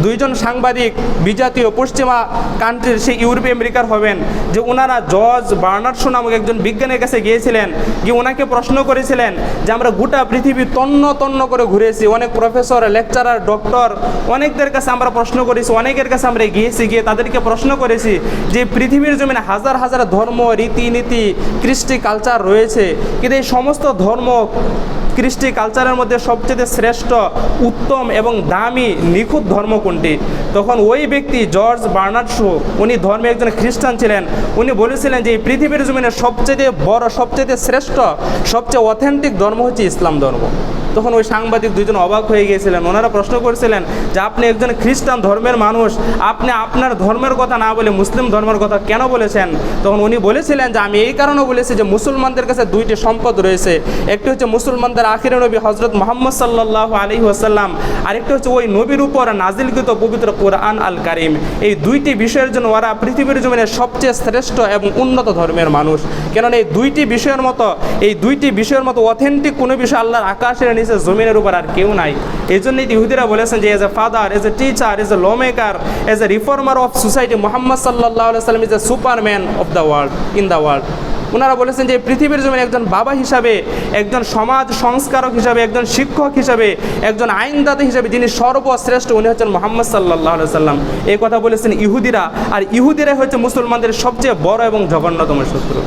দুইজন সাংবাদিক বিজাতীয় পশ্চিমা কান্ট্রির সেই ইউরোপ আমেরিকার হবেন, যে ওনারা জর্জ বার্নার্ড শো নামক একজন বিজ্ঞানীর কাছে গিয়েছিলেন, গিয়ে ওনাকে প্রশ্ন করেছিলেন যে আমরা গোটা পৃথিবী তন্ন তন্ন করে ঘুরেছি, অনেক প্রফেসর, লেকচারার, ডক্টর, অনেকদের কাছে আমরা প্রশ্ন করেছি, অনেকের কাছে আমরা গিয়েছি, গিয়ে তাদেরকে প্রশ্ন করেছি যে পৃথিবীর জমিনে হাজার হাজার ধর্ম, রীতিনীতি, কৃষ্টি কালচার রয়েছে, কিন্তু এই সমস্ত ধর্ম, কৃষ্টি কালচারের মধ্যে সবচেয়ে শ্রেষ্ঠ, উত্তম এবং দামি, নিখুঁত ধর্ম কোনটি? তখন ওই ব্যক্তি জর্জ বার্নার্ড শো, উনি ধর্মে একজন খ্রিস্টান ছিলেন, উনি বলেছিলেন যে এই পৃথিবীর জমিনে সবচেয়ে বড়, সবচেয়ে শ্রেষ্ঠ, সবচেয়ে অথেন্টিক ধর্ম হচ্ছে ইসলাম ধর্ম। তখন ওই সাংবাদিক দুইজন অবাক হয়ে গিয়েছিলেন। ওনারা প্রশ্ন করেছিলেন যে আপনি একজন খ্রিস্টান ধর্মের মানুষ, আপনি আপনার ধর্মের কথা না বলে মুসলিম ধর্মের কথা কেন বলেছেন? তখন উনি বলেছিলেন যে আমি এই কারণে বলেছি যে মুসলমানদের কাছে দুইটি সম্পদ রয়েছে, একটি হচ্ছে মুসলমানদের আখিরে নবী হজরত মুহাম্মদ সাল্লাল্লাহু আলাইহি ওয়াসাল্লাম, আরেকটি হচ্ছে ওই নবীর উপর নাজিলকৃত পবিত্র কোরআন আল কারিম। এই দুইটি বিষয়ের জন্য ওরা পৃথিবীর জমিনে সবচেয়ে শ্রেষ্ঠ এবং উন্নত ধর্মের মানুষ। কেননা এই দুইটি বিষয়ের মতো অথেন্টিক কোনো বিষয় আল্লাহর আকাশের নিচে জমিনের উপর আর কেউ নাই। এই জন্যই ইহুদিরা বলেছেন যে as a father, as a teacher, as a law maker, as a reformer of society, মুহাম্মদ সাল্লাল্লাহু আলাইহি ওয়াসাল্লাম is a superman of the world, in the world. ওনারা বলেছেন যে পৃথিবীর জমিনে একজন বাবা হিসাবে, একজন সমাজ সংস্কারক হিসাবে, একজন শিক্ষক হিসাবে, একজন আইনদাতা হিসাবে যিনি সর্বশ্রেষ্ঠ, উনি হচ্ছেন মুহাম্মদ সাল্লাল্লাহু আলাইহি ওয়াসাল্লাম। এই কথা বলেছেন ইহুদিরা, আর ইহুদিরা হচ্ছে মুসলমানদের সবচেয়ে বড় এবং জঘন্যতম শত্রু।